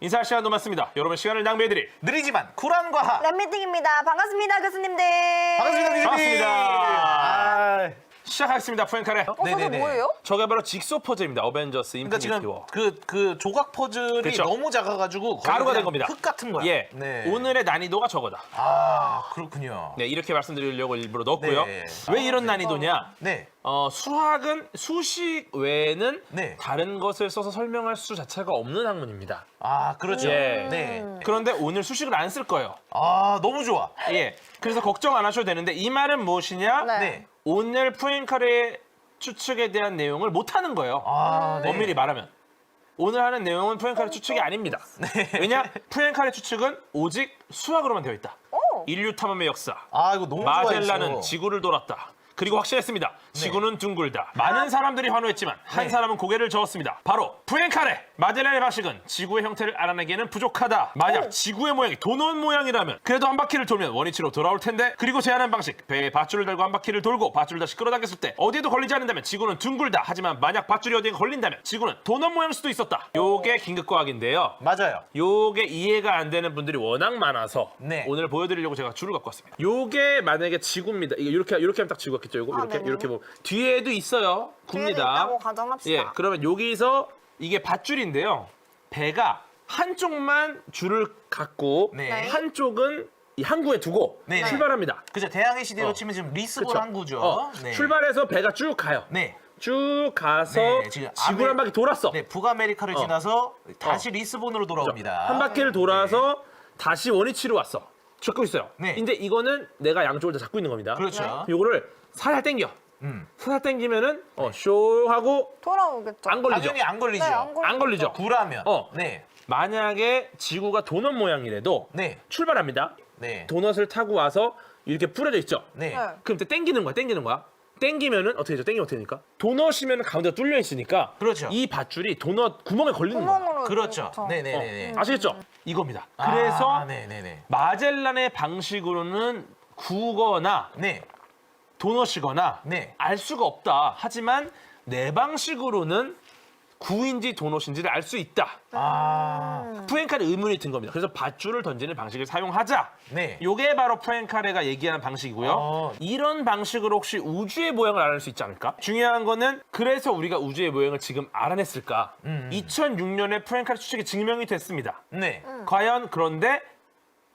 인사할 시간 남았습니다. 여러분 시간을 낭비해드릴 느리지만 쿨한 과학. 랩미팅입니다. 반갑습니다, 교수님들. 반갑습니다, 교수님. 반갑습니다. 아, 시작하겠습니다. 프랭카레. 저게 네네네. 뭐예요? 저게 바로 직소 퍼즐입니다. 어벤져스 그러니까 인피니티 지금 워. 그 조각 퍼즐이 그쵸. 너무 작아가지고 거의 가루가 된 그냥 겁니다. 흙 같은 거야. 예. 네. 오늘의 난이도가 저거다. 아, 그렇군요. 네, 이렇게 말씀드리려고 일부러 넣었고요. 네. 왜 이런 난이도냐? 네. 수학은 수식 외에는 네. 다른 것을 써서 설명할 수 자체가 없는 학문입니다. 아, 그렇죠. 예. 네. 그런데 오늘 수식을 안 쓸 거예요. 아, 너무 좋아. 예. 그래서 걱정 안 하셔도 되는데 이 말은 무엇이냐? 네. 네. 오늘 푸엔카레 추측에 대한 내용을 못 하는 거예요. 아, 네. 엄밀히 말하면. 오늘 하는 내용은 푸엔카레 추측이 아닙니다. 왜냐? 푸엔카레 추측은 오직 수학으로만 되어 있다. 오. 인류 탐험의 역사. 아, 이거 너무 마젤란은 좋아했어. 지구를 돌았다. 그리고 확실했습니다. 지구는 둥글다. 많은 사람들이 환호했지만 한 네. 사람은 고개를 저었습니다. 바로 푸엔카레! 마젤란의 방식은 지구의 형태를 알아내기에는 부족하다. 만약 지구의 모양이 도넛 모양이라면 그래도 한 바퀴를 돌면 원위치로 돌아올 텐데, 그리고 제안한 방식, 배에 밧줄을 달고 한 바퀴를 돌고 밧줄을 다시 끌어당겼을 때 어디에도 걸리지 않는다면 지구는 둥글다. 하지만 만약 밧줄이 어디에 걸린다면 지구는 도넛 모양일 수도 있었다. 요게 긴급과학인데요. 맞아요. 요게 이해가 안 되는 분들이 워낙 많아서 네. 오늘 보여드리려고 제가 줄을 갖고 왔습니다. 요게 만약에 지구입니다. 이게 이렇게 하면 딱 지구 같겠죠. 요거 이렇게 네네. 이렇게 뭐 뒤에도 있어요. 뒤에도 굽니다. 있다고 가정합시다. 예, 그러면 여기서 이게 밧줄인데요. 배가 한쪽만 줄을 갖고 네. 한쪽은 이 항구에 두고 네. 출발합니다. 그죠. 대항해 시대로 어. 치면 지금 리스본 그쵸? 항구죠. 네. 출발해서 배가 쭉 가요. 네. 쭉 가서 네, 지금 지구를 한 바퀴 돌았어. 네, 북아메리카를 지나서 다시 리스본으로 돌아옵니다. 한 바퀴를 돌아서 다시 원위치로 왔어. 잡고 있어요. 네. 근데 이거는 내가 양쪽을 다 잡고 있는 겁니다. 그렇죠. 요거를 살살 당겨. 음. 살살 당기면은 쇼 하고 돌아오겠죠. 안 걸리죠. 당연히 안 걸리죠. 네, 안 걸리죠. 구라면. 어. 네. 만약에 지구가 도넛 모양이라도 네. 출발합니다. 네. 도넛을 타고 와서 이렇게 뿌려져 있죠. 네. 네. 그럼 때 당기는 거야. 당기면은 어떻게 되죠? 당기면 어떻게 되니까? 도넛이면 가운데가 뚫려 있으니까 그렇죠. 이 밧줄이 도넛 구멍에 걸리는 거야. 구멍으로. 그렇죠. 그렇죠. 네네네. 아시겠죠? 이겁니다. 그래서 아, 네네네. 마젤란의 방식으로는 구거나 네. 도넛이거나 네. 알 수가 없다. 하지만 내 방식으로는 구인지 도넛인지를 알 수 있다. 아. 푸엔카레 의문이 든 겁니다. 그래서 밧줄을 던지는 방식을 사용하자. 네. 요게 바로 푸엔카레가 얘기하는 방식이고요. 어. 이런 방식으로 혹시 우주의 모양을 알아낼 수 있지 않을까? 중요한 거는 그래서 우리가 우주의 모양을 지금 알아냈을까? 2006년에 푸엔카레 추측이 증명이 됐습니다. 네. 과연 그런데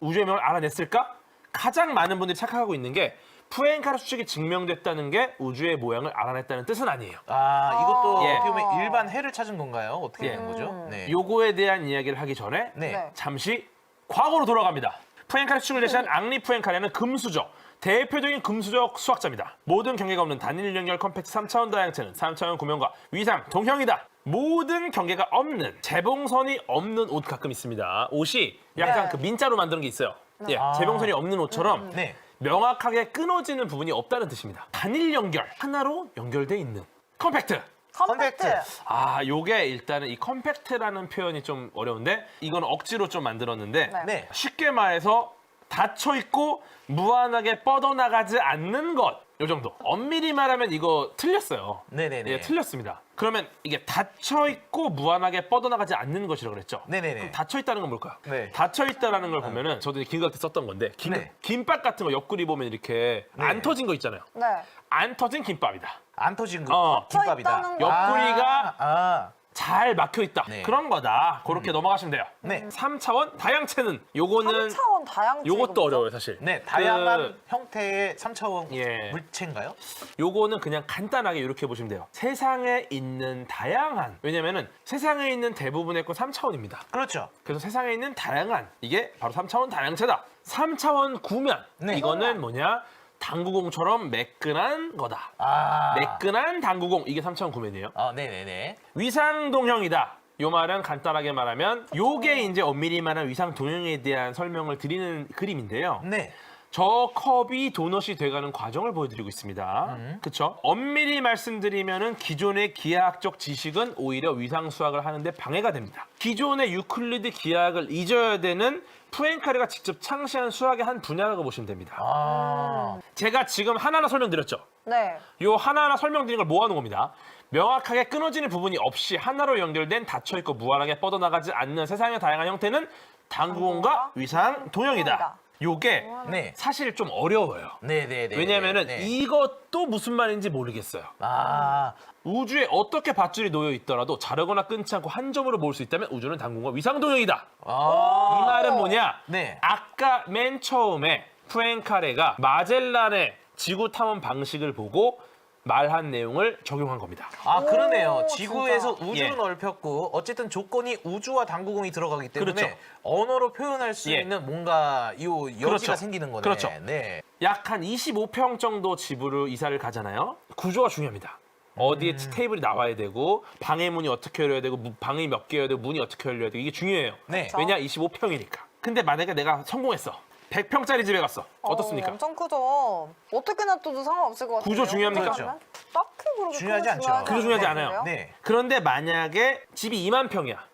우주의 모양을 알아냈을까? 가장 많은 분들이 착각하고 있는 게 푸엔카레 추측이 증명됐다는 게 우주의 모양을 알아냈다는 뜻은 아니에요. 아, 이것도 예. 어떻게 보면 일반 해를 찾은 건가요? 어떻게 예. 된 거죠? 네. 요거에 대한 이야기를 하기 전에 네. 네. 잠시 과거로 돌아갑니다. 푸엔카레 추측을 제시한 앙리 푸엔카레는 금수저, 대표적인 금수저 수학자입니다. 모든 경계가 없는 단일 연결 컴팩트 3차원 다양체는 3차원 구명과 위상 동형이다. 모든 경계가 없는, 재봉선이 없는 옷 가끔 있습니다. 옷이 약간 네. 그 민자로 만드는 게 있어요. 예, 재봉선이 없는 옷처럼 네. 명확하게 끊어지는 부분이 없다는 뜻입니다. 단일 연결, 하나로 연결돼 있는 컴팩트. 컴팩트. 아, 요게 일단은 이 컴팩트라는 표현이 좀 어려운데 이건 억지로 좀 만들었는데 네. 네. 쉽게 말해서 닫혀 있고 무한하게 뻗어나가지 않는 것. 요 정도. 엄밀히 말하면 이거 틀렸어요. 네네네. 예, 틀렸습니다. 그러면 이게 닫혀 있고 무한하게 뻗어나가지 않는 것이라고 그랬죠. 네네네. 그럼 닫혀 있다는 건 뭘까요? 네. 닫혀 있다라는 걸 보면은 저도 김각 때 썼던 건데 네. 김밥 같은 거 옆구리 보면 이렇게 네. 안 터진 거 있잖아요. 네. 안 터진 김밥이다. 안 터진 닫혀 김밥이다. 있다는 거. 옆구리가 아. 잘 막혀 있다. 네. 그런 거다. 그렇게 넘어가시면 돼요. 네. 3차원 다양체는 요거는 3차원 다양체. 요것도 어려워요, 사실. 네, 다양한 그, 형태의 3차원 예. 물체인가요? 요거는 그냥 간단하게 이렇게 보시면 돼요. 세상에 있는 다양한. 왜냐면은 세상에 있는 대부분의 건 3차원입니다. 그렇죠. 그래서 세상에 있는 다양한. 이게 바로 3차원 다양체다. 3차원 구면. 네. 이거는 뭐냐? 당구공처럼 매끈한 거다. 아. 매끈한 당구공. 이게 3차원 구면이에요. 네네네. 위상동형이다. 요 말은 간단하게 말하면 요게 이제 엄밀히 말하는 위상동형에 대한 설명을 드리는 그림인데요. 네. 저 컵이 도넛이 돼가는 과정을 보여드리고 있습니다. 그렇죠? 엄밀히 말씀드리면은 기존의 기하학적 지식은 오히려 위상수학을 하는데 방해가 됩니다. 기존의 유클리드 기하학을 잊어야 되는 푸엔카레가 직접 창시한 수학의 한 분야라고 보시면 됩니다. 아. 제가 지금 하나하나 설명드렸죠? 네. 요 하나하나 설명드린 걸 모아놓은 겁니다. 명확하게 끊어지는 부분이 없이 하나로 연결된 닫혀있고 무한하게 뻗어나가지 않는 세상의 다양한 형태는 당구공과 위상 도형이다. 요게 네. 사실 좀 어려워요. 네네네. 왜냐면은 네. 이것도 무슨 말인지 모르겠어요. 아, 우주에 어떻게 밧줄이 놓여 있더라도 자르거나 끊지 않고 한 점으로 모을 수 있다면 우주는 당분간 위상도형이다. 이 말은 뭐냐? 네. 아까 맨 처음에 푸엔카레가 마젤란의 지구 탐험 방식을 보고 말한 내용을 적용한 겁니다. 아, 그러네요. 오, 지구에서 진짜. 우주는 예. 넓혔고 어쨌든 조건이 우주와 당구공이 들어가기 때문에 그렇죠. 언어로 표현할 수 예. 있는 뭔가 이 여지가 그렇죠. 생기는 거네. 그렇죠. 네. 약 한 25평 정도 집으로 이사를 가잖아요. 구조가 중요합니다. 어디에 테이블이 나와야 되고 방해 문이 어떻게 열려야 되고 방이 몇 개여야 되고 문이 어떻게 열려야 되고 이게 중요해요. 네. 왜냐 25평이니까. 근데 만약에 내가 성공했어. 100평짜리 집에 갔어. 어떻습니까? 엄청 크죠. 어떻게 놔둬도 상관없을 것 같아요. 구조 중요합니까? 그렇죠. 딱히 그렇게 중요하지 크게 않죠. 그거 중요하지 않은데, 않아요. 그래요? 네. 그런데 만약에 집이 2만 평이야.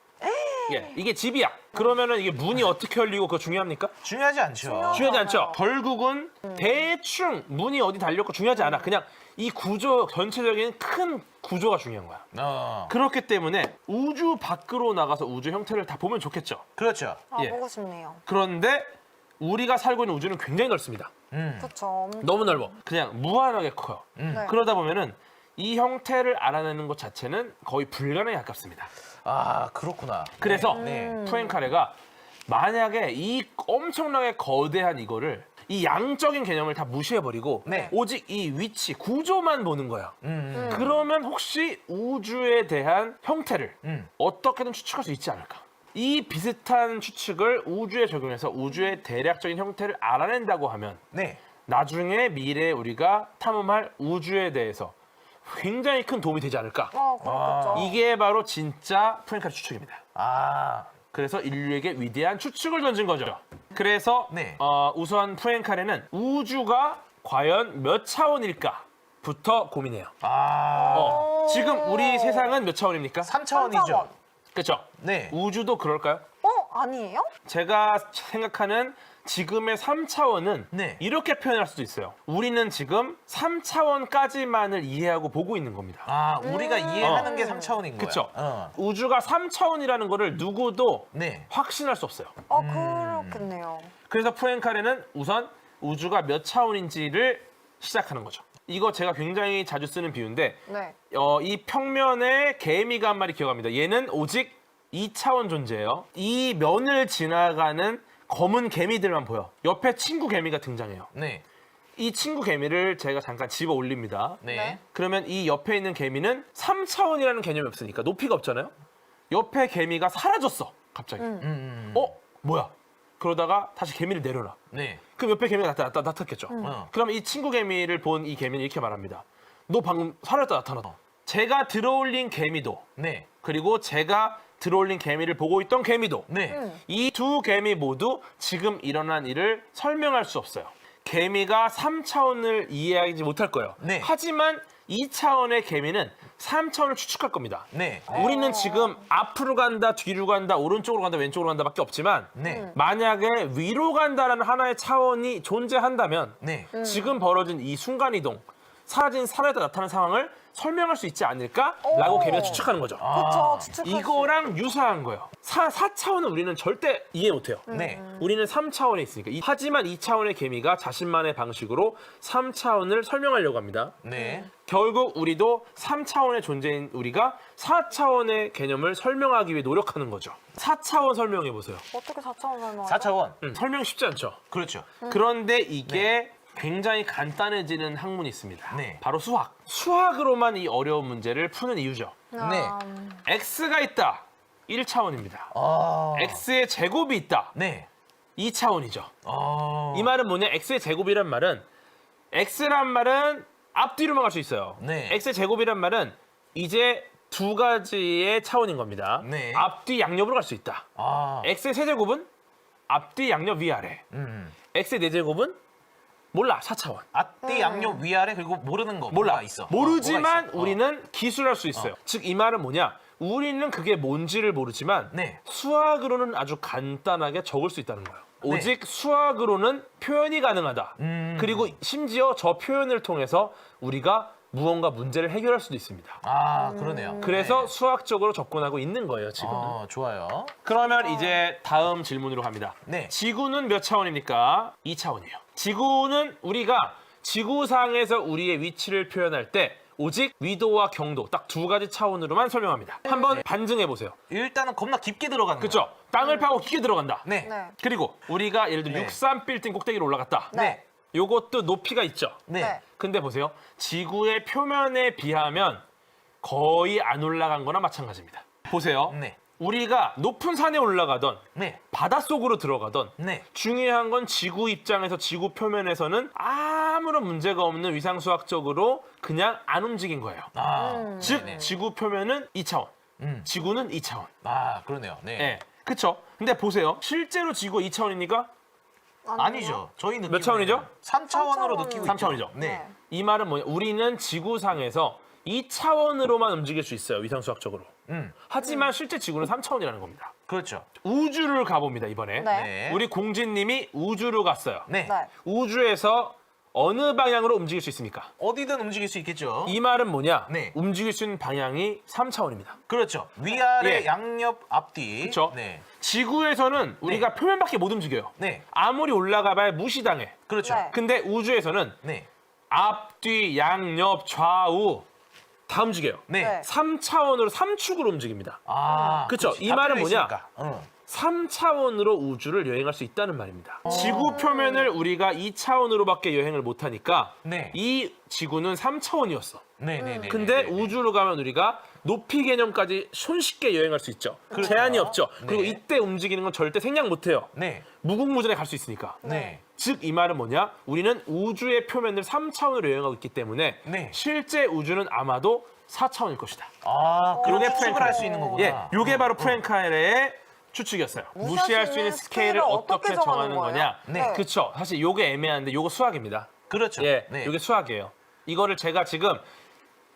예, 이게 집이야. 그러면은 이게 문이 어떻게 열리고 그거 중요합니까? 중요하지 않죠. 중요하지 않죠. 맞아요. 결국은 대충 문이 어디 달렸고 중요하지 않아. 그냥 이 구조 전체적인 큰 구조가 중요한 거야. 그렇기 때문에 우주 밖으로 나가서 우주 형태를 다 보면 좋겠죠. 그렇죠. 아, 예. 보고 싶네요. 그런데 우리가 살고 있는 우주는 굉장히 넓습니다. 그쵸. 너무 넓어. 그냥 무한하게 커요. 네. 그러다 보면은 이 형태를 알아내는 것 자체는 거의 불가능에 가깝습니다. 아, 그렇구나. 그래서 네. 푸엔카레가 만약에 이 엄청나게 거대한 이거를 이 양적인 개념을 다 무시해버리고 네. 오직 이 위치, 구조만 보는 거예요. 그러면 혹시 우주에 대한 형태를 어떻게든 추측할 수 있지 않을까? 이 비슷한 추측을 우주에 적용해서 우주의 대략적인 형태를 알아낸다고 하면 네. 나중에 미래에 우리가 탐험할 우주에 대해서 굉장히 큰 도움이 되지 않을까? 그렇겠죠. 이게 바로 진짜 푸엔카레 추측입니다. 아, 그래서 인류에게 위대한 추측을 던진 거죠. 그래서 네. 우선 푸엔카레는 우주가 과연 몇 차원일까부터 고민해요. 지금 우리 세상은 몇 차원입니까? 3차원이죠. 그렇죠? 네. 우주도 그럴까요? 아니에요? 제가 생각하는 지금의 3차원은 네. 이렇게 표현할 수도 있어요. 우리는 지금 3차원까지만을 이해하고 보고 있는 겁니다. 아, 우리가 이해하는 게 3차원인 거예요. 그렇죠? 어. 우주가 3차원이라는 거를 누구도 네. 확신할 수 없어요. 그렇겠네요. 그래서 푸엔카레는 우선 우주가 몇 차원인지를 시작하는 거죠. 이거 제가 굉장히 자주 쓰는 비유인데 네. 이 평면에 개미가 한 마리 기어갑니다. 얘는 오직 2차원 존재예요. 이 면을 지나가는 검은 개미들만 보여. 옆에 친구 개미가 등장해요. 네. 이 친구 개미를 제가 잠깐 집어 올립니다. 네. 네. 그러면 이 옆에 있는 개미는 3차원이라는 개념이 없으니까 높이가 없잖아요. 옆에 개미가 사라졌어. 갑자기. 뭐야? 그러다가 다시 개미를 내려놔. 네. 그럼 옆에 개미가 나타났겠죠. 어. 그럼 이 친구 개미를 본 이 개미는 이렇게 말합니다. 너 방금 사라졌다 나타났다. 제가 들어올린 개미도 네. 그리고 제가 들어올린 개미를 보고 있던 개미도 네. 이 두 개미 모두 지금 일어난 일을 설명할 수 없어요. 개미가 3차원을 이해하지 못할 거예요. 네. 하지만 2차원의 개미는 3차원을 추측할 겁니다. 네. 우리는 지금 앞으로 간다, 뒤로 간다, 오른쪽으로 간다, 왼쪽으로 간다밖에 없지만 네. 만약에 위로 간다라는 하나의 차원이 존재한다면 네. 지금 벌어진 이 순간이동, 사라졌다 나타난 상황을 설명할 수 있지 않을까라고 개미가 추측하는 거죠. 그쵸. 추측할 수 이거랑 유사한 거예요. 4차원은 우리는 절대 이해 못해요. 네. 우리는 3차원에 있으니까. 하지만 2차원의 개미가 자신만의 방식으로 3차원을 설명하려고 합니다. 네. 결국 우리도 3차원의 존재인 우리가 4차원의 개념을 설명하기 위해 노력하는 거죠. 4차원 설명해 보세요. 어떻게 4차원 설명하죠? 4차원. 설명 쉽지 않죠. 그렇죠. 그런데 이게 굉장히 간단해지는 학문이 있습니다. 네. 바로 수학. 수학으로만 이 어려운 문제를 푸는 이유죠. 네. x가 있다. 1차원입니다. 아. x의 제곱이 있다. 네. 2차원이죠. 아. 이 말은 뭐냐? x의 제곱이란 말은 x란 말은 앞뒤로만 갈 수 있어요. 네. x의 제곱이란 말은 이제 두 가지의 차원인 겁니다. 네. 앞뒤 양옆으로 갈 수 있다. 아. x의 세제곱은 앞뒤 양옆 위아래. x의 네제곱은 몰라. 4차원. 앞뒤 양옆 위아래 그리고 모르는 거 몰라. 뭐가 있어. 모르지만 뭐가 있어. 우리는 기술할 수 있어요. 즉 이 말은 뭐냐? 우리는 그게 뭔지를 모르지만 네. 수학으로는 아주 간단하게 적을 수 있다는 거예요. 오직 수학으로는 표현이 가능하다. 그리고 심지어 저 표현을 통해서 우리가 무언가 문제를 해결할 수도 있습니다. 아, 그러네요. 그래서 네. 수학적으로 접근하고 있는 거예요, 지금. 좋아요. 그러면 이제 다음 질문으로 갑니다. 네. 지구는 몇 차원입니까? 2차원이에요. 지구는 우리가 지구상에서 우리의 위치를 표현할 때 오직 위도와 경도 딱 두 가지 차원으로만 설명합니다. 한번 반증해 보세요. 일단은 겁나 깊게 들어가는 그렇죠? 땅을 파고 깊게 들어간다. 네. 네. 그리고 우리가 예를 들어 네. 63 빌딩 꼭대기로 올라갔다. 네. 요것도 높이가 있죠. 네. 네. 근데 보세요. 지구의 표면에 비하면 거의 안 올라간 거나 마찬가지입니다. 보세요. 네. 우리가 높은 산에 올라가던 네. 바닷속으로 들어가던 네. 중요한 건 지구 입장에서 지구 표면에서는 아무런 문제가 없는 위상수학적으로 그냥 안 움직인 거예요. 즉 네네. 지구 표면은 2차원, 음. 지구는 2차원. 그러네요. 네. 예, 그렇죠. 근데 보세요. 실제로 지구가 2차원입니까? 아니죠. 저희 느낌 몇 차원이죠? 3차원으로 느끼고 3차원이죠. 있죠. 네. 이 말은 뭐냐? 우리는 지구상에서 2차원으로만 움직일 수 있어요. 위상수학적으로. 하지만 실제 지구는 3차원이라는 겁니다. 그렇죠. 우주를 가봅니다, 이번에. 네. 네. 우리 공진님이 우주로 갔어요. 네. 네. 우주에서 어느 방향으로 움직일 수 있습니까? 어디든 움직일 수 있겠죠. 이 말은 뭐냐? 네. 움직일 수 있는 방향이 3차원입니다. 그렇죠. 위아래 예. 양옆 앞뒤. 그렇죠. 네. 지구에서는 우리가 표면밖에 못 움직여요. 네. 아무리 올라가봐야 무시당해. 그렇죠. 네. 근데 우주에서는 네. 앞뒤, 양옆, 좌우 다 움직여요. 네. 네. 3차원으로 3축으로 움직입니다. 아, 그쵸. 그렇지. 이 다 말은 풀려 뭐냐? 있으니까. 3차원으로 우주를 여행할 수 있다는 말입니다. 지구 표면을 우리가 2차원으로밖에 여행을 못 하니까 네. 이 지구는 3차원이었어. 네네네. 근데 우주로 가면 우리가 높이 개념까지 손쉽게 여행할 수 있죠. 그렇죠. 제한이 없죠. 그리고 네. 이때 움직이는 건 절대 생략 못 해요. 네. 무궁무진에 갈 수 있으니까. 네. 즉 이 말은 뭐냐? 우리는 우주의 표면을 3차원으로 여행하고 있기 때문에 네. 실제 우주는 아마도 4차원일 것이다. 그렇게 요게 추측을 할 수 있는 거구나. 예, 요게 바로 프랭카렐의 추측이었어요. 무시할 수 있는 스케일을 어떻게 정하는 거냐? 네. 그렇죠. 사실 요게 애매한데 요거 수학입니다. 그렇죠. 예, 네. 요게 수학이에요. 이거를 제가 지금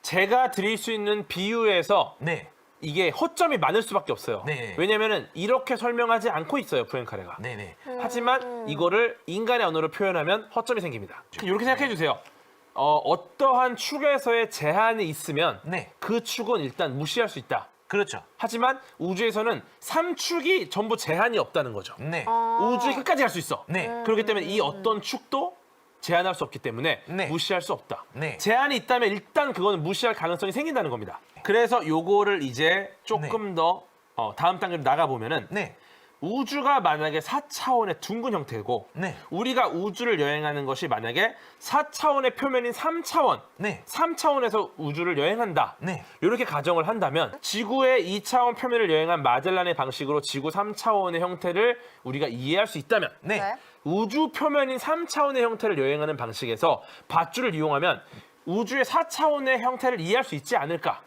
제가 드릴 수 있는 비유에서 네. 이게 허점이 많을 수밖에 없어요. 네. 왜냐면은 이렇게 설명하지 않고 있어요, 프랭카레가. 네네. 하지만 이거를 인간의 언어로 표현하면 허점이 생깁니다. 이렇게 생각해 주세요. 어떠한 축에서의 제한이 있으면 네. 그 축은 일단 무시할 수 있다. 그렇죠. 하지만 우주에서는 3축이 전부 제한이 없다는 거죠. 네. 우주의 끝까지 갈 수 있어. 네. 그렇기 때문에 이 어떤 축도 제한할 수 없기 때문에 네. 무시할 수 없다. 네. 제한이 있다면 일단 그거는 무시할 가능성이 생긴다는 겁니다. 그래서 요거를 이제 조금 더 다음 단계로 나가보면은 네. 우주가 만약에 4차원의 둥근 형태고 네. 우리가 우주를 여행하는 것이 만약에 4차원의 표면인 3차원 네. 3차원에서 우주를 여행한다. 네. 이렇게 가정을 한다면 지구의 2차원 표면을 여행한 마젤란의 방식으로 지구 3차원의 형태를 우리가 이해할 수 있다면 네. 네. 우주 표면인 3차원의 형태를 여행하는 방식에서 밧줄을 이용하면 우주의 4차원의 형태를 이해할 수 있지 않을까?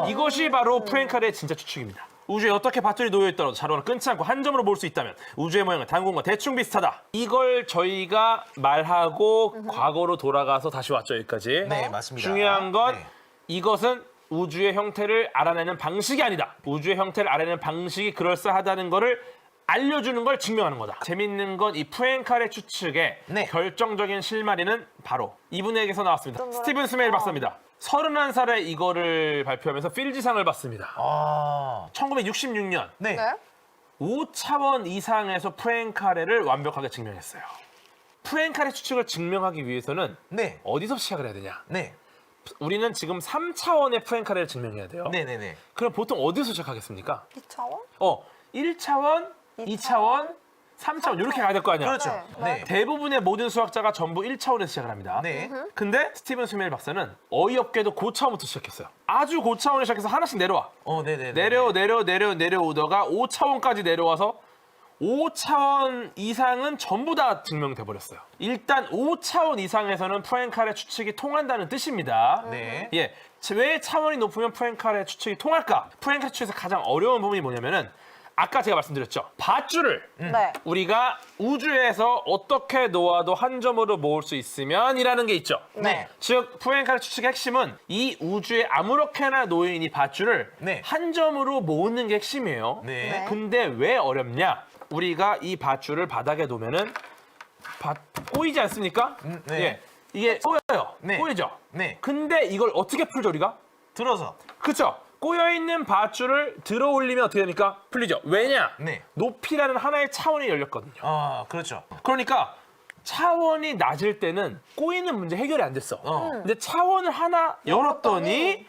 이것이 바로 프랭카렐의 진짜 추측입니다. 우주에 어떻게 밧줄이 놓여있더라도 자료는 끊지 않고 한 점으로 볼 수 있다면 우주의 모양은 단공과 대충 비슷하다. 이걸 저희가 말하고 과거로 돌아가서 다시 왔죠, 여기까지. 네, 맞습니다. 중요한 건 네. 이것은 우주의 형태를 알아내는 방식이 아니다. 우주의 형태를 알아내는 방식이 그럴싸하다는 거를 알려주는 걸 증명하는 거다. 재밌는 건 이 프랭카렐 추측의 네. 결정적인 실마리는 바로 이분에게서 나왔습니다. 어떤 스티븐 거요? 스메일 박사입니다. 31살에 이거를 발표하면서 필지상을 받습니다. 1966년 네. 네. 5차원 이상에서 프랭카렐을 완벽하게 증명했어요. 프랭카렐 추측을 증명하기 위해서는 네. 어디서 시작을 해야 되냐? 네. 우리는 지금 3차원의 프랭카렐을 증명해야 돼요. 네네네. 그럼 보통 어디서 시작하겠습니까? 2차원? 1차원, 2차원, 3차원 이렇게 가야 될 거 아니야? 그렇죠. 네. 네. 대부분의 모든 수학자가 전부 1차원에서 시작을 합니다. 네. 근데 스티븐 스메일 박사는 어이없게도 고차원부터 시작했어요. 아주 고차원에 시작해서 하나씩 내려와. 네네네. 내려오다가 5차원까지 내려와서 5차원 이상은 전부 다 증명돼 버렸어요. 일단 5차원 이상에서는 프랭카렐 추측이 통한다는 뜻입니다. 네. 예, 왜 차원이 높으면 프랭카렐 추측이 통할까? 프랭카렐 추측에서 가장 어려운 부분이 뭐냐면은 아까 제가 말씀드렸죠. 밧줄을 네. 우리가 우주에서 어떻게 놓아도 한 점으로 모을 수 있으면 이라는 게 있죠. 네. 즉 프랭카렐 추측의 핵심은 이 우주에 아무렇게나 놓인 이 밧줄을 네. 한 점으로 모으는 게 핵심이에요. 네. 근데 왜 어렵냐? 우리가 이 밧줄을 바닥에 놓으면은 꼬이지 않습니까? 네. 예. 이게 꼬여요. 네. 꼬이죠. 네. 근데 이걸 어떻게 풀죠 우리가? 들어서. 그쵸? 꼬여있는 밧줄을 들어 올리면 어떻게 됩니까? 풀리죠. 왜냐? 네. 높이라는 하나의 차원이 열렸거든요. 그렇죠. 그러니까 차원이 낮을 때는 꼬이는 문제 해결이 안 됐어. 근데 차원을 하나 열었더니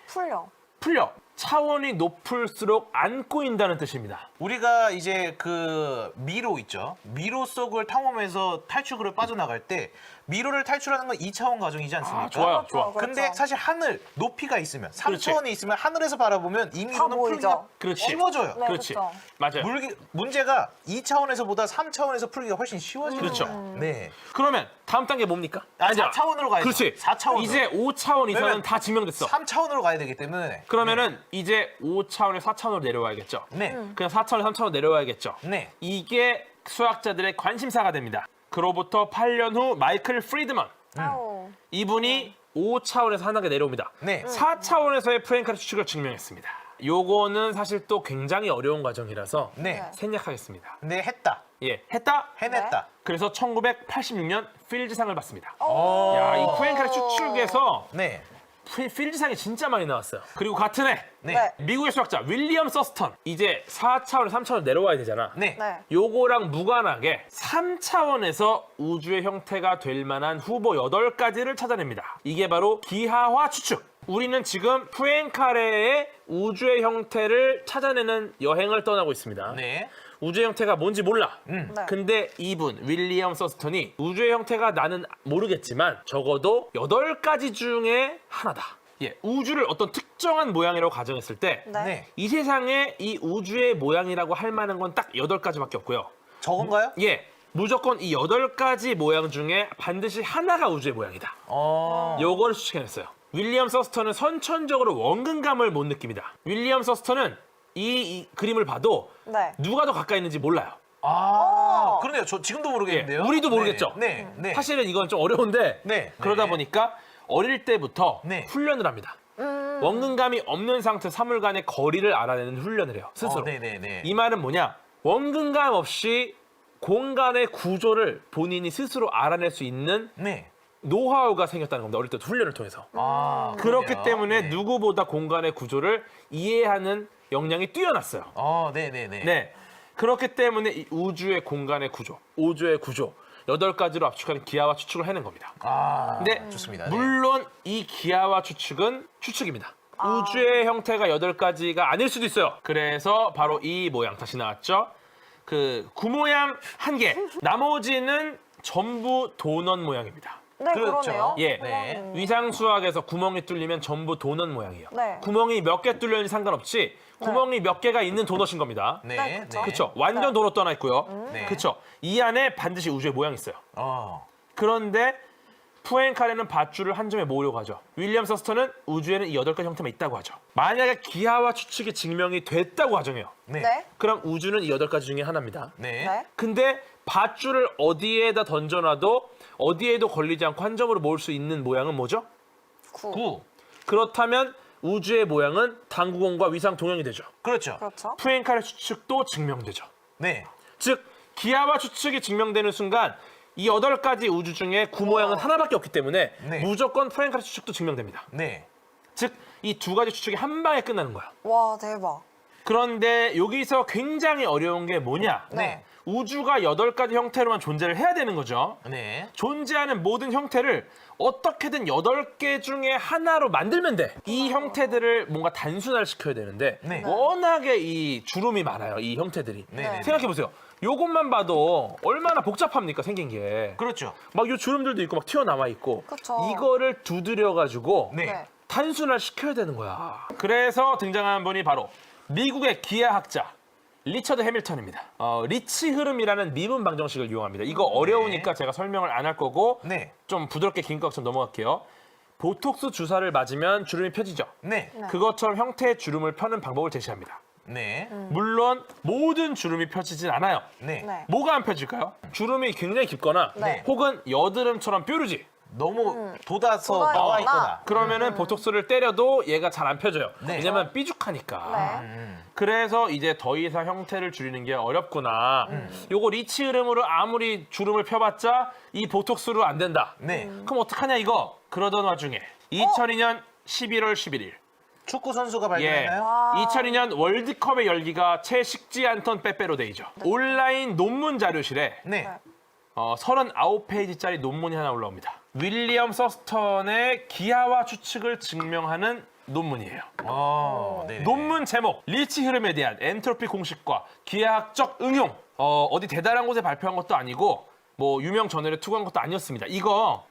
풀려. 차원이 높을수록 안 꼬인다는 뜻입니다. 우리가 이제 그 미로 있죠. 미로 속을 탐험해서 탈출구를 빠져나갈 때 미로를 탈출하는 건 2차원 과정이지 않습니까? 좋아요. 그렇죠. 근데 사실 하늘 높이가 있으면 그렇지. 3차원이 있으면 하늘에서 바라보면 이 미로는 보이죠? 풀기가 그렇지. 쉬워져요. 네. 그렇지. 그쵸. 맞아요. 문제가 2차원에서보다 3차원에서 풀기가 훨씬 쉬워져요. 그렇죠. 네. 그러면 다음 단계 뭡니까? 4차원으로 가야죠. 그렇지. 4차원으로. 이제 5차원 이상은 왜냐면 다 증명됐어. 3차원으로 가야 되기 때문에. 그러면은 이제 5차원에서 4차원으로 내려와야겠죠. 네. 그냥 4차원에서 3차원으로 내려와야겠죠. 네. 이게 수학자들의 관심사가 됩니다. 그로부터 8년 후 마이클 프리드먼 아우. 이분이 5차원에서 한 단계 내려옵니다. 네. 4차원에서의 프랭카르 추측을 증명했습니다. 요거는 사실 또 굉장히 어려운 과정이라서 네. 생략하겠습니다. 근데 했다. 예, 했다. 해냈다. 그래서 1986년 필즈상을 받습니다. 어. 야, 이 프랭카르 추측에서 네. 필즈상이 진짜 많이 나왔어요. 그리고 같은 해 네. 네. 미국의 수학자 윌리엄 서스턴 이제 4차원에서 3차원으로 내려와야 되잖아. 네. 네. 요거랑 무관하게 3차원에서 우주의 형태가 될 만한 후보 8가지를 찾아냅니다. 이게 바로 기하화 추측. 우리는 지금 푸엔카레의 우주의 형태를 찾아내는 여행을 떠나고 있습니다. 네. 우주의 형태가 뭔지 몰라. 네. 근데 이분 윌리엄 서스턴이 우주의 형태가 나는 모르겠지만 적어도 8가지 중에 하나다. 예, 우주를 어떤 특정한 모양이라고 가정했을 때 네. 네. 이 세상에 이 우주의 모양이라고 할 만한 건 딱 8가지밖에 없고요. 저건가요? 예, 무조건 이 8가지 모양 중에 반드시 하나가 우주의 모양이다. 요거를 추측해냈어요. 윌리엄 서스턴은 선천적으로 원근감을 못 느낍니다. 윌리엄 서스턴은 이 그림을 봐도 네. 누가 더 가까이 있는지 몰라요. 그러네요. 저 지금도 모르겠는데요. 예, 우리도 모르겠죠. 네. 네. 사실은 이건 좀 어려운데 네. 그러다 네. 보니까 어릴 때부터 네. 훈련을 합니다. 원근감이 없는 상태 사물 간의 거리를 알아내는 훈련을 해요. 스스로. 네네네. 이 말은 뭐냐? 원근감 없이 공간의 구조를 본인이 스스로 알아낼 수 있는 네. 노하우가 생겼다는 겁니다. 어릴 때부터 훈련을 통해서. 그렇기 그렇기 때문에 누구보다 공간의 구조를 이해하는 역량이 뛰어났어요. 네네네. 네. 그렇기 때문에 이 우주의 공간의 구조, 우주의 구조 8가지로 압축하는 기하와 추측을 해낸 겁니다. 근데 좋습니다. 네. 물론 이 기하와 추측은 추측입니다. 우주의 형태가 8가지가 아닐 수도 있어요. 그래서 바로 이 모양 다시 나왔죠. 그 구모양 1개, 나머지는 전부 도넛 모양입니다. 네, 그렇죠. 그러네요. 예. 네. 위상 수학에서 구멍이 뚫리면 전부 도넛 모양이에요. 네. 구멍이 몇 개 뚫렸는지 상관없이 구멍이 몇 개가 있는 도넛인 겁니다. 네. 네, 그쵸. 그렇죠. 완전 도넛도 하나 있고요. 네. 그렇죠. 이 안에 반드시 우주의 모양이 있어요. 그런데 푸엔카레는 밧줄을 한 점에 모으려고 하죠. 윌리엄 서스턴은 우주에는 이 8가지 형태만 있다고 하죠. 만약에 기하와 추측이 증명이 됐다고 가정해요. 네. 네. 그럼 우주는 이 8가지 중에 하나입니다. 네. 네. 근데 밧줄을 어디에다 던져놔도 어디에도 걸리지 않고 한 점으로 모을 수 있는 모양은 뭐죠? 9. 그렇다면 우주의 모양은 당구공과 위상 동형이 되죠. 그렇죠. 그렇죠. 푸엔카레 추측도 증명되죠. 네. 즉 기하와 추측이 증명되는 순간 이 8가지 우주 중에 구모양은 하나밖에 없기 때문에 네. 무조건 푸엔카레 추측도 증명됩니다. 네. 즉 이 2가지 추측이 한 방에 끝나는 거야. 와, 대박. 그런데 여기서 굉장히 어려운 게 뭐냐? 네. 우주가 8가지 형태로만 존재를 해야 되는 거죠. 네. 존재하는 모든 형태를 어떻게든 8개 중에 하나로 만들면 돼. 이 형태들을 뭔가 단순화를 시켜야 되는데 네. 워낙에 이 주름이 많아요. 이 형태들이. 네. 생각해보세요. 요것만 봐도 얼마나 복잡합니까, 생긴 게. 그렇죠. 막 요 주름들도 있고 막 튀어나와 있고 그쵸. 이거를 두드려가지고 네. 네. 단순화를 시켜야 되는 거야. 그래서 등장한 분이 바로 미국의 기하학자 리처드 해밀턴입니다. 리치 흐름이라는 미분 방정식을 이용합니다. 이거 어려우니까 제가 설명을 안 할 거고 네. 좀 부드럽게 긴 것처럼 넘어갈게요. 보톡스 주사를 맞으면 주름이 펴지죠. 네. 그것처럼 형태의 주름을 펴는 방법을 제시합니다. 네. 물론 모든 주름이 펴지진 않아요. 네. 네. 뭐가 안 펴질까요? 주름이 굉장히 깊거나 네. 혹은 여드름처럼 뾰루지 너무 돋아서 돋아 나와 있거나. 있거나. 그러면은 보톡스를 때려도 얘가 잘 안 펴져요. 네. 왜냐면 삐죽하니까. 네. 그래서 이제 더 이상 형태를 줄이는 게 어렵구나. 요거 리치 흐름으로 아무리 주름을 펴봤자 이 보톡스로 안 된다. 네. 그럼 어떡하냐 이거. 그러던 와중에 2002년 11월 11일. 축구 선수가 예. 발견했나요? 와. 2002년 월드컵의 열기가 채 식지 않던 빼빼로데이죠. 온라인 논문 자료실에 네. 39페이지짜리 논문이 하나 올라옵니다. 윌리엄 서스턴의 기하와 추측을 증명하는 논문이에요. 네. 논문 제목, 리치 흐름에 대한 엔트로피 공식과 기하학적 응용. 어디 대단한 곳에 발표한 것도 아니고 뭐 유명 저널에 투고한 것도 아니었습니다.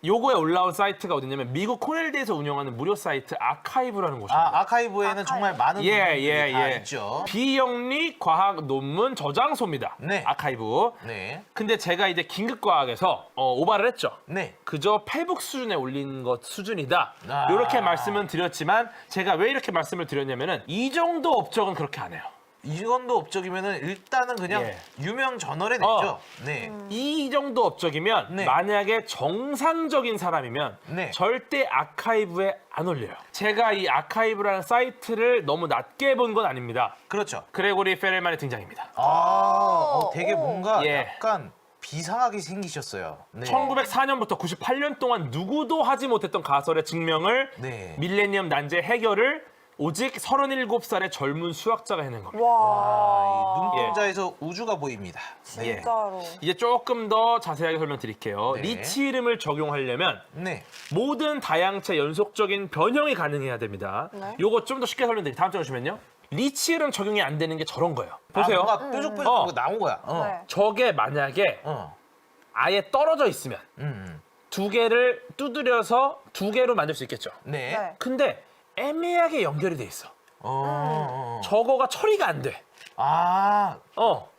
요거에 올라온 사이트가 어디냐면 미국 코넬대에서 운영하는 무료 사이트 아카이브라는 곳입니다. 아카이브에는 정말 많은 논문들이 다 있죠. 비영리 과학 논문 저장소입니다. 네. 아카이브. 네. 근데 제가 이제 긴급과학에서 오바를 했죠. 네. 그저 페북 수준에 올린 것 수준이다. 아. 이렇게 말씀은 드렸지만 제가 왜 이렇게 말씀을 드렸냐면은 이 정도 업적은 그렇게 안 해요. 이건도 업적이면은 일단은 그냥 예. 유명 저널에 냈죠. 네. 이 정도 업적이면 네. 만약에 정상적인 사람이면 네. 절대 아카이브에 안 올려요. 제가 이 아카이브라는 사이트를 너무 낮게 본 건 아닙니다. 그렇죠. 그레고리 페렐만의 등장입니다. 되게 뭔가 예. 약간 비상하게 생기셨어요. 네. 1904년부터 98년 동안 누구도 하지 못했던 가설의 증명을 네. 밀레니엄 난제 해결을 오직 37살의 젊은 수학자가 해낸 겁니다. 와. 이 눈동자에서 우주가 보입니다. 네. 진짜로. 이제 조금 더 자세하게 설명드릴게요. 네. 리치 흐름을 적용하려면 네. 모든 다양체 연속적인 변형이 가능해야 됩니다. 네. 요거 좀 더 쉽게 설명드릴게요. 다음 장 보시면요. 리치 흐름 적용이 안 되는 게 저런 거예요. 보세요. 뭔가 뾰족뾰족한 거 나온 거야. 네. 저게 만약에 아예 떨어져 있으면 두 개를 두드려서 두 개로 만들 수 있겠죠. 네. 네. 근데 애매하게 연결이 돼 있어. 어. 저거가 처리가 안 돼.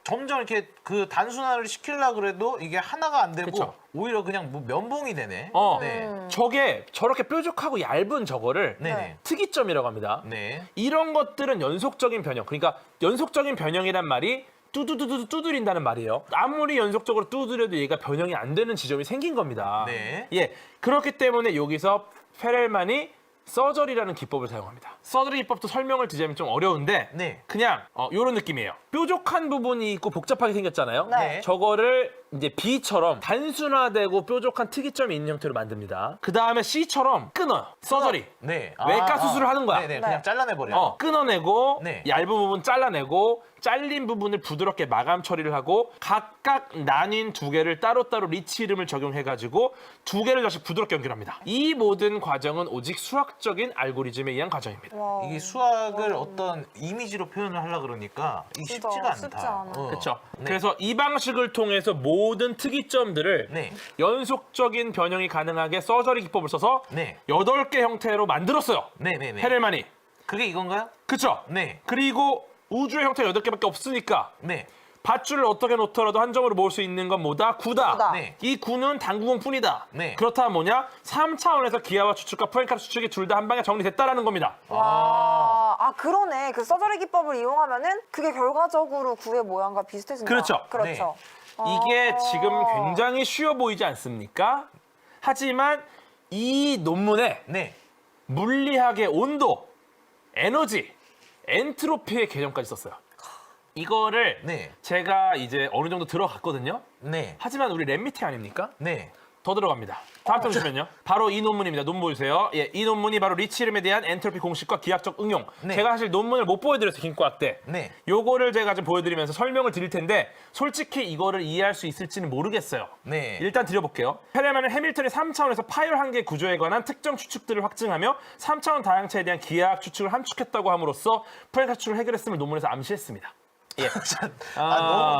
점점 이렇게 그 단순화를 시키려고 그래도 이게 하나가 안 되고 그쵸. 오히려 그냥 뭐 면봉이 되네. 네. 저게 저렇게 뾰족하고 얇은 저거를 네네. 특이점이라고 합니다. 네. 이런 것들은 연속적인 변형. 그러니까 연속적인 변형이란 말이 뚜두두두 두드린다는 말이에요. 아무리 연속적으로 두드려도 얘가 변형이 안 되는 지점이 생긴 겁니다. 네. 예. 그렇기 때문에 여기서 페렐만이 서저리라는 기법을 사용합니다. 서저리 기법도 설명을 드리자면 좀 어려운데 네. 그냥 이런 느낌이에요. 뾰족한 부분이 있고 복잡하게 생겼잖아요. 네. 저거를 이제 B처럼 단순화되고 뾰족한 특이점이 있는 형태로 만듭니다. 그 다음에 C처럼 끊어요. 서저리. 네. 외과 수술을 하는 거야. 네네. 그냥 네. 잘라내 버려. 끊어내고 네. 얇은 부분 잘라내고 잘린 부분을 부드럽게 마감 처리를 하고 각각 나뉜 두 개를 따로따로 리치 이름을 적용해가지고 두 개를 다시 부드럽게 연결합니다. 이 모든 과정은 오직 수학적인 알고리즘에 의한 과정입니다. 와. 이게 수학을 어떤 이미지로 표현을 하려고 그러니까 이게 진짜 쉽지가 않다. 쉽지 않아요. 그렇죠. 네. 그래서 이 방식을 통해서 모든 특이점들을 네. 연속적인 변형이 가능하게 서저리 기법을 써서 네. 8개 형태로 만들었어요. 네네네. 페렐만이. 그게 이건가요? 그렇죠. 네. 그리고 우주의 형태가 8개밖에 없으니까 네. 밧줄을 어떻게 놓더라도 한 점으로 모을 수 있는 건 뭐다? 9다. 구다. 네. 이 9는 단구공뿐이다. 네. 그렇다면 뭐냐? 3차원에서 기하와 추측과 포엔카르 추측이 둘 다 한 방에 정리됐다라는 겁니다. 와. 그러네. 그 서저리 기법을 이용하면은 그게 결과적으로 구의 모양과 비슷해진다. 그렇죠. 그렇죠. 이게 아. 지금 굉장히 쉬워 보이지 않습니까? 하지만 이 논문에 네. 물리학의 온도, 에너지, 엔트로피의 개념까지 썼어요. 이거를 네. 제가 이제 어느 정도 들어갔거든요. 네. 하지만 우리 랩미팅 아닙니까? 네. 더 들어갑니다. 다음 장 보시면요. 바로 이 논문입니다. 논문 보세요. 예, 이 논문이 바로 리치 이름에 대한 엔트로피 공식과 기하학적 응용. 네. 제가 사실 논문을 못 보여드렸어요. 긴과학 때. 네. 요거를 제가 좀 보여드리면서 설명을 드릴 텐데 솔직히 이거를 이해할 수 있을지는 모르겠어요. 네. 일단 드려볼게요. 페렐만은 해밀턴의 3차원에서 파열 한계 구조에 관한 특정 추측들을 확증하며 3차원 다양체에 대한 기하학 추측을 함축했다고 함으로써 포엔카르 추측을 해결했음을 논문에서 암시했습니다. 예.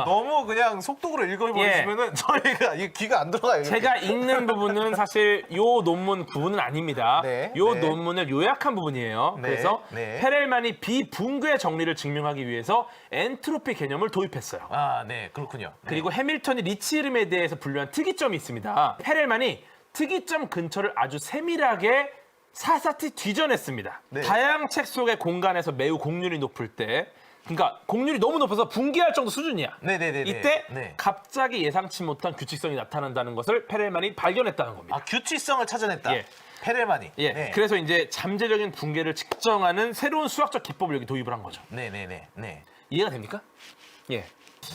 너무 그냥 속독으로 읽어버리시면은 저희가 이 귀가 안 들어가요. 이렇게. 제가 읽는 부분은 사실 요 논문 부분은 아닙니다. 네, 요 네. 논문을 요약한 부분이에요. 네, 그래서 네. 페렐만이 비붕괴 정리를 증명하기 위해서 엔트로피 개념을 도입했어요. 네, 그렇군요. 네. 그리고 해밀턴이 리치 흐름에 대해서 분류한 특이점이 있습니다. 페렐만이 특이점 근처를 아주 세밀하게 사사티 뒤져냈습니다. 네. 다양책 속의 공간에서 매우 곡률이 높을 때 그러니까 공률이 너무 높아서 붕괴할 정도 수준이야. 네네네. 이때 네. 갑자기 예상치 못한 규칙성이 나타난다는 것을 페렐만이 발견했다는 겁니다. 아, 규칙성을 찾아냈다. 예. 페렐만이. 예, 네. 그래서 이제 잠재적인 붕괴를 측정하는 새로운 수학적 기법을 여기 도입을 한 거죠. 네네네. 네. 이해가 됩니까? 예.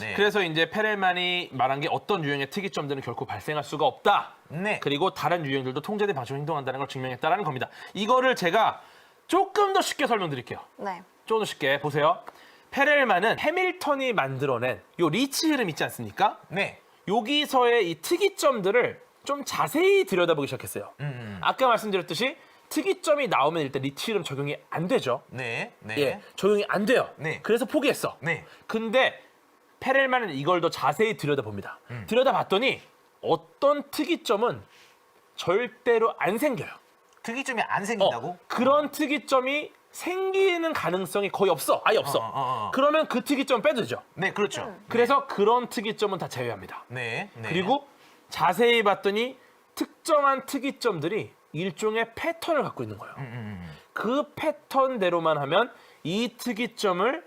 네. 그래서 이제 페렐만이 말한 게 어떤 유형의 특이점들은 결코 발생할 수가 없다. 네. 그리고 다른 유형들도 통제된 방식으로 행동한다는 걸 증명했다라는 겁니다. 이거를 제가 조금 더 쉽게 설명드릴게요. 네. 조금 더 쉽게 보세요. 페렐만은 해밀턴이 만들어낸 요 리치 흐름 있지 않습니까? 네. 여기서의 이 특이점들을 좀 자세히 들여다보기 시작했어요. 아까 말씀드렸듯이 특이점이 나오면 일단 리치 흐름 적용이 안 되죠. 네. 네. 예, 적용이 안 돼요. 네. 그래서 포기했어. 네. 근데 페렐만은 이걸 더 자세히 들여다봅니다. 들여다봤더니 어떤 특이점은 절대로 안 생겨요. 특이점이 안 생긴다고? 그런 특이점이 생기는 가능성이 거의 없어. 아예 없어. 그러면 그 특이점 빼주죠. 네, 그렇죠. 그래서 그런 특이점은 다 제외합니다. 네. 네. 그리고 자세히 봤더니 특정한 특이점들이 일종의 패턴을 갖고 있는 거예요. 그 패턴대로만 하면 이 특이점을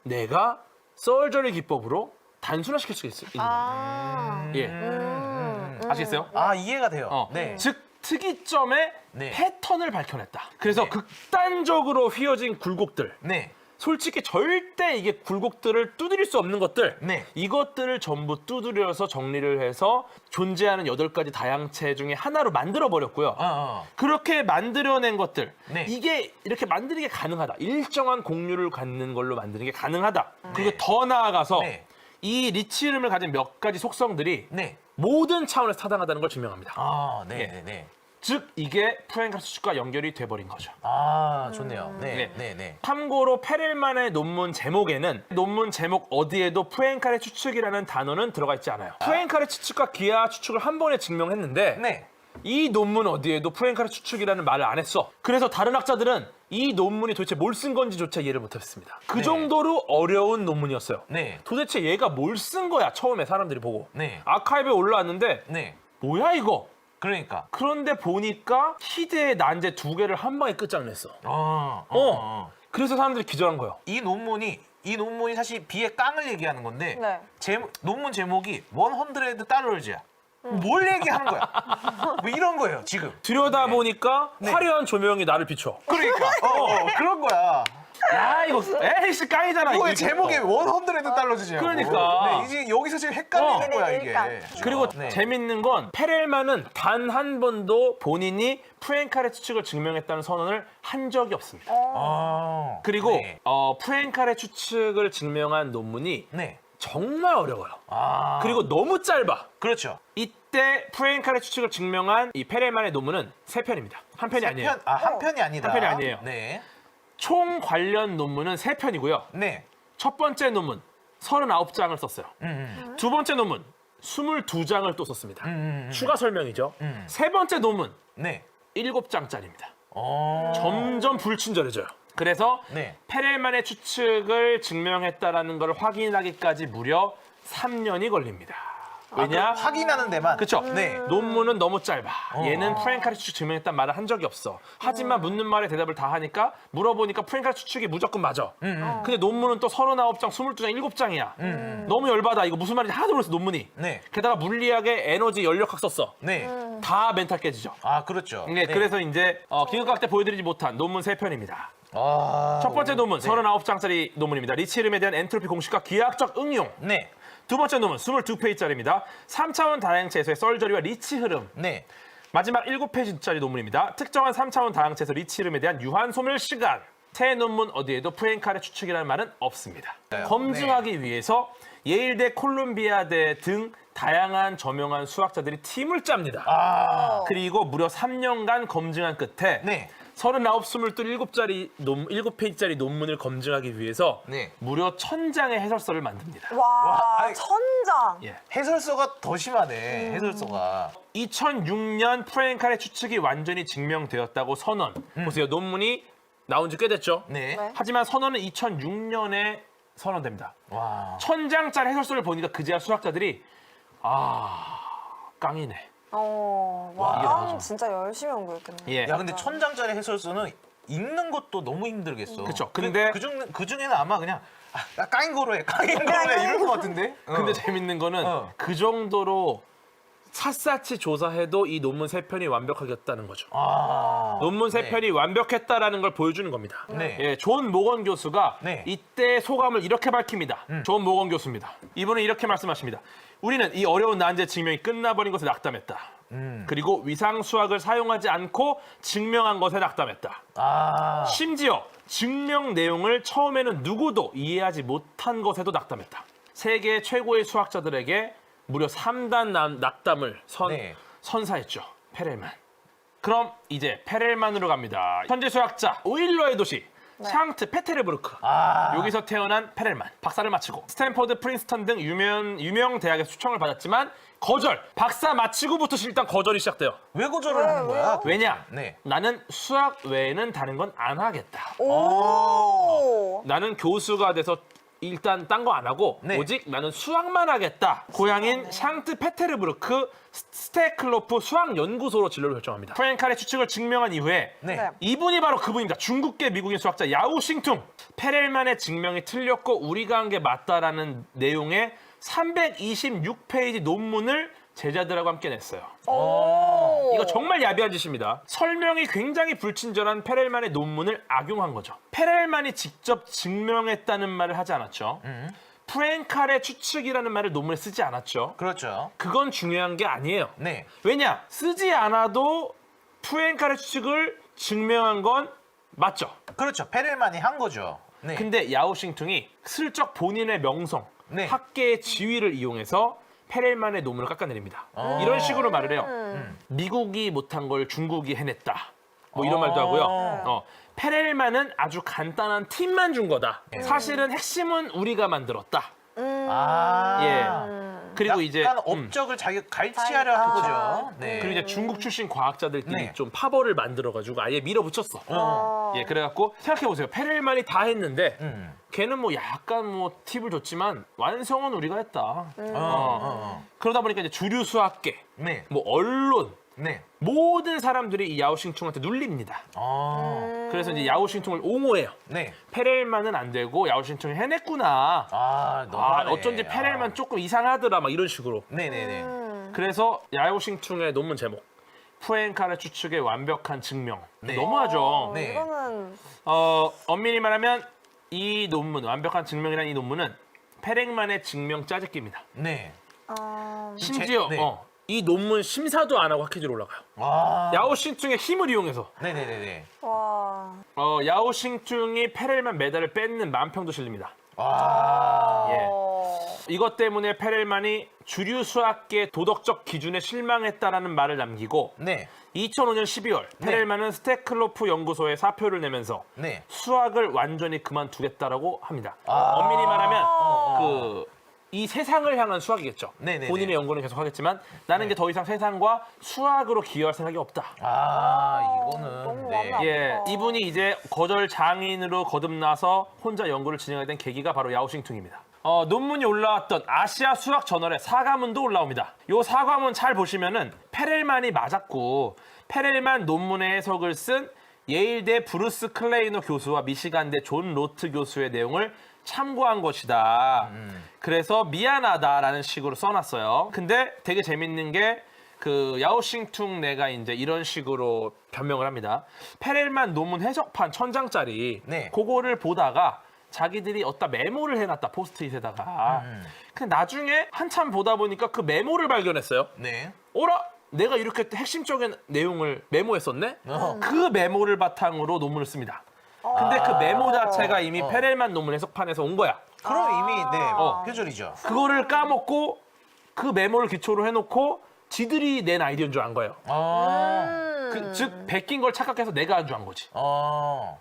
내가 서저리 기법으로 단순화시킬 수 있는 거예요. 아. 예. 아시겠어요? 아, 이해가 돼요. 네. 즉 특이점의 네. 패턴을 밝혀냈다. 그래서 네. 극단적으로 휘어진 굴곡들, 네. 솔직히 절대 이게 굴곡들을 두드릴 수 없는 것들, 네. 이것들을 전부 두드려서 정리를 해서 존재하는 8가지 다양체 중에 하나로 만들어 버렸고요. 그렇게 만들어낸 것들, 네. 이게 이렇게 만드는 게 가능하다. 일정한 공률을 갖는 걸로 만드는 게 가능하다. 그리고 더 나아가서 네. 이 리치 흐름을 가진 몇 가지 속성들이 네. 모든 차원에서 타당하다는 걸 증명합니다. 아, 네. 예. 네. 네. 즉 이게 푸엔카레 수칙과 연결이 돼버린 거죠. 아, 좋네요. 네. 네. 네. 네. 참고로 페렐만의 논문 제목에는 논문 제목 어디에도 푸엔카레 추측이라는 단어는 들어가 있지 않아요. 푸엔카레 추측과 기하 추측을 한 번에 증명했는데 네. 이 논문 어디에도 푸엔카레 추측이라는 말을 안 했어. 그래서 다른 학자들은 이 논문이 도대체 뭘 쓴 건지조차 이해를 못했습니다. 그 네. 정도로 어려운 논문이었어요. 네. 도대체 얘가 뭘 쓴 거야 처음에 사람들이 보고. 네. 아카이브에 올라왔는데 네. 뭐야 이거. 그러니까. 그런데 보니까 희대의 난제 2개를 한 방에 끝장냈어. 그래서 사람들이 기절한 거예요. 이 논문이 사실 비의 깡을 얘기하는 건데 네. 논문 제목이 100달러즈야. 뭘 얘기하는 거야? 뭐 이런 거예요, 지금. 들여다보니까 화려한 조명이 나를 비춰. 그러니까 그런 거야. 야 이거 에이씨 깡이잖아. 이거 이거. 제목이 100달러즈냐. 그러니까. 네, 이제 여기서 지금 헷갈리는 거야, 이게. 그러니까. 그리고 네. 재밌는 건 페렐만은 단 한 번도 본인이 푸엔카레 추측을 증명했다는 선언을 한 적이 없습니다. 아. 그리고 네. 푸엔카레 추측을 증명한 논문이 네. 정말 어려워요. 아. 그리고 너무 짧아. 그렇죠. 이때 푸엔카레 추측을 증명한 이 페렐만의 논문은 3편입니다. 한 편이 아니에요. 한 편이 아니다. 한 편이 아니에요. 네. 총 관련 논문은 3편이고요. 네. 첫 번째 논문 39장을 썼어요. 두 번째 논문 22장을 또 썼습니다. 추가 설명이죠. 세 번째 논문 네. 7장짜리입니다. 어. 점점 불친절해져요. 그래서 네. 페렐만의 추측을 증명했다라는 걸 확인하기까지 무려 3년이 걸립니다. 왜냐? 확인하는 데만. 그렇죠. 네. 논문은 너무 짧아. 얘는 푸엔카레 추측 증명했다는 말을 한 적이 없어. 하지만 묻는 말에 대답을 다 하니까 물어보니까 푸엔카레 추측이 무조건 맞아. 근데 논문은 또 39장, 22장, 7장이야. 너무 열받아. 이거 무슨 말인지 하나도 모르겠어, 논문이. 네. 게다가 물리학에 에너지, 연력학 썼어. 네. 다 멘탈 깨지죠. 아, 그렇죠. 네, 그래서 이제 기계과학 때 보여드리지 못한 논문 3편입니다. 아. 첫 번째 논문 39장짜리 논문입니다. 리치 흐름에 대한 엔트로피 공식과 기하학적 응용. 네. 두 번째 논문 22페이지짜리입니다. 3차원 다양체에서의 썰저리와 리치 흐름. 네. 마지막 7페이지짜리 논문입니다. 특정한 3차원 다양체에서 리치 흐름에 대한 유한 소멸 시간. 새 논문 어디에도 푸엔카레 추측이라는 말은 없습니다. 검증하기 위해서 예일대, 콜ум비아대 등 다양한 저명한 수학자들이 팀을 짭니다. 아. 그리고 무려 3년간 검증한 끝에 네. 39, 7페이지짜리 논문을 검증하기 위해서 네. 무려 1000장의 해설서를 만듭니다. 와, 아니, 천장. 예. 해설서가 더 심하네. 해설서가. 2006년 푸엔카레 추측이 완전히 증명되었다고 선언. 보세요. 논문이 나온 지 꽤 됐죠. 네. 네. 하지만 선언은 2006년에 선언됩니다. 와. 1000장짜리 해설서를 보니까 그제야 수학자들이 깡이네. 와, 이게 나오죠. 진짜 열심히 연구했겠네. 예. 야, 근데 1000장짜리 해설서는 읽는 것도 너무 힘들겠어. 그쵸. 근데- 그 중에는 아마 그냥 까잉고로해 이럴 것 같은데. 근데 재밌는 거는 그 정도로 샅샅이 조사해도 이 논문 3편이 완벽하겠다는 거죠. 논문 3편이 완벽했다라는 걸 보여주는 겁니다. 네. 예, 존 모건 교수가 네. 이때 소감을 이렇게 밝힙니다. 존 모건 교수입니다. 이분은 이렇게 말씀하십니다. 우리는 이 어려운 난제 증명이 끝나버린 것에 낙담했다. 그리고 위상 수학을 사용하지 않고 증명한 것에 낙담했다. 심지어 증명 내용을 처음에는 누구도 이해하지 못한 것에도 낙담했다. 세계 최고의 수학자들에게 무려 3단 낙담을 네. 선사했죠. 페렐만. 그럼 이제 페렐만으로 갑니다. 현재 수학자 오일러의 도시 샹트 페테르부르크. 여기서 태어난 페렐만. 박사를 마치고 스탠퍼드, 프린스턴 등 유명 대학에서 초청을 받았지만 거절. 박사 마치고부터 일단 거절이 시작돼요. 왜 거절을 하는 거야? 왜냐? 네. 나는 수학 외에는 다른 건 안 하겠다. 오. 나는 교수가 돼서 일단 딴 거 안 하고 네. 오직 나는 수학만 하겠다. 고향인 샹트 페테르부르크 스테클로프 수학연구소로 진로를 결정합니다. 프랭칼의 추측을 증명한 이후에 네. 네. 이분이 바로 그분입니다. 중국계 미국인 수학자 야오싱퉁. 페렐만의 증명이 틀렸고 우리가 한 게 맞다라는 내용의 326페이지 논문을 제자들하고 함께 냈어요. 오. 이거 정말 야비한 짓입니다. 설명이 굉장히 불친절한 페렐만의 논문을 악용한 거죠. 페렐만이 직접 증명했다는 말을 하지 않았죠. 프랭칼의 추측이라는 말을 논문에 쓰지 않았죠. 그렇죠. 그건 중요한 게 아니에요. 네. 왜냐? 쓰지 않아도 프랭칼의 추측을 증명한 건 맞죠. 그렇죠. 페렐만이 한 거죠. 네. 근데 야오싱퉁이 슬쩍 본인의 명성, 네. 학계의 지위를 이용해서 페렐만의 논문을 깎아내립니다. 이런 식으로 말을 해요. 미국이 못한 걸 중국이 해냈다. 뭐 이런 말도 하고요. 페렐만은 아주 간단한 팁만 준 거다. 사실은 핵심은 우리가 만들었다. 예. 그리고 이제 약간 업적을 자기가 갈취하려 한 거죠. 네. 그리고 이제 중국 출신 과학자들끼리 네. 좀 파벌을 만들어가지고 아예 밀어붙였어. 예, 그래갖고 생각해보세요. 페렐만이 다 했는데 걔는 뭐 약간 뭐 팁을 줬지만 완성은 우리가 했다. 그러다 보니까 이제 주류 수학계, 네. 뭐 언론, 네. 모든 사람들이 이 야오싱퉁한테 눌립니다. 그래서 이제 야오싱퉁을 옹호해요. 네. 페렐만은 안 되고 야오싱퉁이 해냈구나. 너무하네. 어쩐지 페렐만 조금 이상하더라 막 이런 식으로. 네네네. 그래서 야오싱퉁의 논문 제목 프랭칼의 추측의 완벽한 증명. 네. 너무하죠. 네. 이거는 엄밀히 말하면 이 논문 완벽한 증명이라는 이 논문은 페렐만의 증명 짜집기입니다. 네. 심지어 네. 이 논문 심사도 안 하고 학회지로 올라가요. 야오싱퉁의 힘을 이용해서 네네네네. 와. 야오싱퉁이 페렐만 메달을 뺏는 만평도 실립니다. 예. 이것 때문에 페렐만이 주류 수학계 도덕적 기준에 실망했다라는 말을 남기고 네. 2005년 12월 페렐만은 스테클로프 연구소에 사표를 내면서 네. 수학을 완전히 그만두겠다라고 합니다. 엄밀히 말하면 이 세상을 향한 수학이겠죠. 네네네. 본인의 연구는 계속 하겠지만 나는 이제 더 이상 세상과 수학으로 기여할 생각이 없다. 이거는 너무 네. 마음이 예, 아프다. 이분이 이제 거절 장인으로 거듭나서 혼자 연구를 진행하게 된 계기가 바로 야오싱퉁입니다. 논문이 올라왔던 아시아 수학 저널에 사과문도 올라옵니다. 요 사과문 잘 보시면은 페렐만이 맞았고 페렐만 논문의 해석을 쓴 예일대 브루스 클레이너 교수와 미시간대 존 로트 교수의 내용을 참고한 것이다. 그래서 미안하다라는 식으로 써놨어요. 근데 되게 재밌는 게 그 야오싱퉁 내가 이제 이런 식으로 변명을 합니다. 페렐만 논문 해석판 1000장짜리 네. 그거를 보다가 자기들이 어디다 메모를 해놨다 포스트잇에다가. 근데 나중에 한참 보다 보니까 그 메모를 발견했어요. 네. 어라? 내가 이렇게 핵심적인 내용을 메모했었네? 그 메모를 바탕으로 논문을 씁니다. 근데 그 메모 자체가 이미 페렐만 논문 해석판에서 온 거야. 그럼 이미 표절이죠. 그거를 까먹고 그 메모를 기초로 해놓고 지들이 낸 아이디어인 줄 안 거예요. 즉 베낀 걸 착각해서 내가 한 줄 안 거지.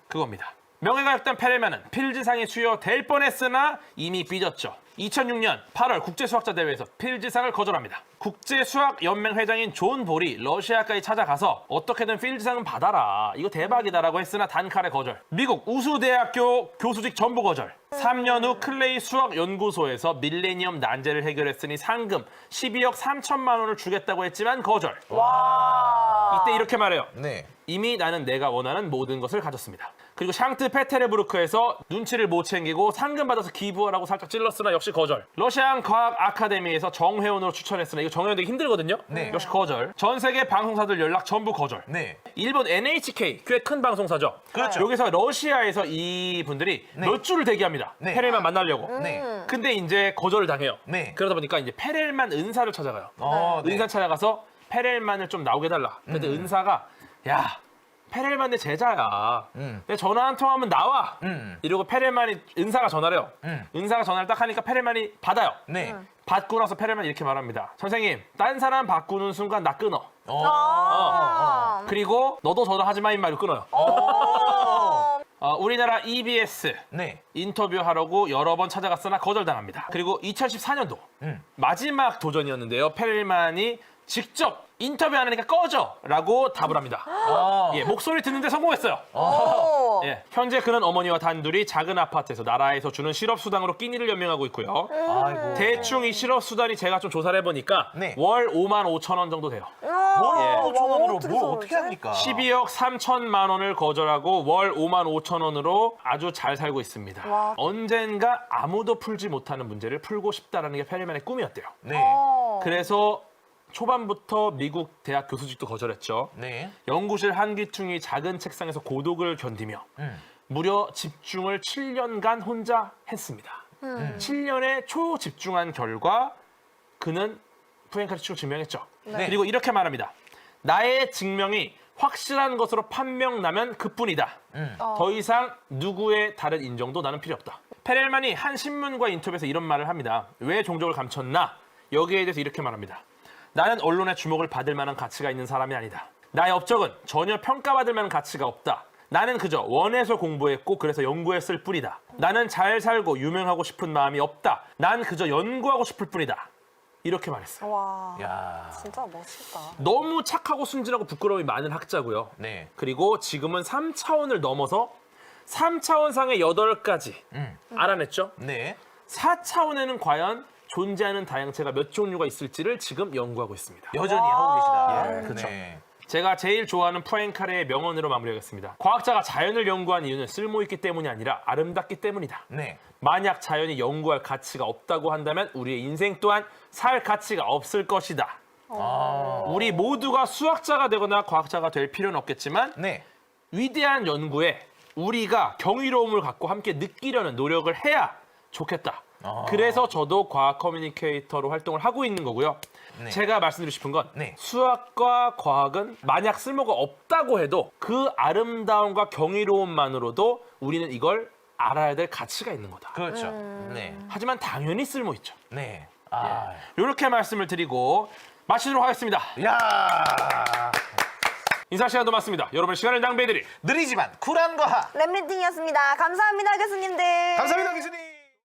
그겁니다. 명예가역단 페렐만은 필즈상에 수여될 뻔했으나 이미 삐졌죠. 2006년 8월 국제수학자대회에서 필즈상을 거절합니다. 국제수학연맹 회장인 존 볼이 러시아까지 찾아가서 어떻게든 필즈상은 받아라. 이거 대박이다라고 했으나 단칼에 거절. 미국 우수대학교 교수직 전부 거절. 3년 후 클레이 수학연구소에서 밀레니엄 난제를 해결했으니 상금 12억 3천만 원을 주겠다고 했지만 거절. 이때 이렇게 말해요. 네. 이미 나는 내가 원하는 모든 것을 가졌습니다. 그리고 샹트 페테르부르크에서 눈치를 못 챙기고 상금 받아서 기부하라고 살짝 찔렀으나 역시 거절. 러시안 과학 아카데미에서 정회원으로 추천했으나 이거 정회원 되기 힘들거든요. 네. 역시 거절. 전 세계 방송사들 연락 전부 거절. 네. 일본 NHK 꽤 큰 방송사죠. 그렇죠. 여기서 러시아에서 이 분들이 네. 몇 주를 대기합니다. 네. 페렐만 만나려고. 네. 근데 이제 거절을 당해요. 네. 그러다 보니까 이제 페렐만 은사를 찾아가요. 네. 은사 찾아가서 페렐만을 좀 나오게 해달라. 근데 은사가 야 페렐만 내 제자야. 내 전화 한 통하면 나와. 이러고 페렐만이 은사가 전화를 해요. 은사가 전화를 딱 하니까 페렐만이 받아요. 네. 받고 나서 페렐만이 이렇게 말합니다. 선생님 딴 사람 바꾸는 순간 나 끊어. 그리고 너도 전화하지 마 임마 이러고 끊어요. 우리나라 EBS 네. 인터뷰하려고 여러 번 찾아갔으나 거절당합니다. 그리고 2014년도 마지막 도전이었는데요. 페렐만이 직접 인터뷰 안 하니까 꺼져! 라고 답을 합니다. 예, 목소리 듣는데 성공했어요. 예, 현재 그는 어머니와 단둘이 작은 아파트에서 나라에서 주는 실업수당으로 끼니를 연명하고 있고요. 아이고. 대충 이 실업수단이 제가 좀 조사를 해보니까 네. 월 5만 5천 원 정도 돼요. 월 5천 원으로 뭘 어떻게 합니까? 12억 3천만 원을 거절하고 월 5만 5천 원으로 아주 잘 살고 있습니다. 와. 언젠가 아무도 풀지 못하는 문제를 풀고 싶다는 게 페렐만의 꿈이었대요. 네. 그래서 초반부터 미국 대학 교수직도 거절했죠. 네. 연구실 한귀퉁이 작은 책상에서 고독을 견디며 무려 집중을 7년간 혼자 했습니다. 7년의 초집중한 결과 그는 푸엔카레 치고 증명했죠. 네. 그리고 이렇게 말합니다. 나의 증명이 확실한 것으로 판명나면 그뿐이다. 더 이상 누구의 다른 인정도 나는 필요 없다. 페렐만이 한 신문과 인터뷰에서 이런 말을 합니다. 왜 종족을 감췄나? 여기에 대해서 이렇게 말합니다. 나는 언론의 주목을 받을 만한 가치가 있는 사람이 아니다. 나의 업적은 전혀 평가받을 만한 가치가 없다. 나는 그저 원해서 공부했고 그래서 연구했을 뿐이다. 나는 잘 살고 유명하고 싶은 마음이 없다. 난 그저 연구하고 싶을 뿐이다. 이렇게 말했어요. 와. 야. 진짜 멋있다. 너무 착하고 순진하고 부끄러움이 많은 학자고요. 네. 그리고 지금은 3차원을 넘어서 3차원상의 8가지 알아냈죠. 네. 4차원에는 과연 존재하는 다양체가 몇 종류가 있을지를 지금 연구하고 있습니다. 여전히 하고 계시다. 예, 그렇죠. 네. 제가 제일 좋아하는 푸엔카레의 명언으로 마무리하겠습니다. 과학자가 자연을 연구한 이유는 쓸모있기 때문이 아니라 아름답기 때문이다. 네. 만약 자연이 연구할 가치가 없다고 한다면 우리의 인생 또한 살 가치가 없을 것이다. 우리 모두가 수학자가 되거나 과학자가 될 필요는 없겠지만 네. 위대한 연구에 우리가 경이로움을 갖고 함께 느끼려는 노력을 해야 좋겠다. 그래서 저도 과학 커뮤니케이터로 활동을 하고 있는 거고요. 네. 제가 말씀드리고 싶은 건 네. 수학과 과학은 만약 쓸모가 없다고 해도 그 아름다움과 경이로움만으로도 우리는 이걸 알아야 될 가치가 있는 거다. 그렇죠. 네. 하지만 당연히 쓸모 있죠. 네. 아. 이렇게 말씀을 드리고 마치도록 하겠습니다. 야. 인사 시간도 많습니다. 여러분의 시간을 낭비해드릴 느리지만 쿨한 과학. 랩리팅이었습니다. 감사합니다, 교수님들. 감사합니다, 교수님.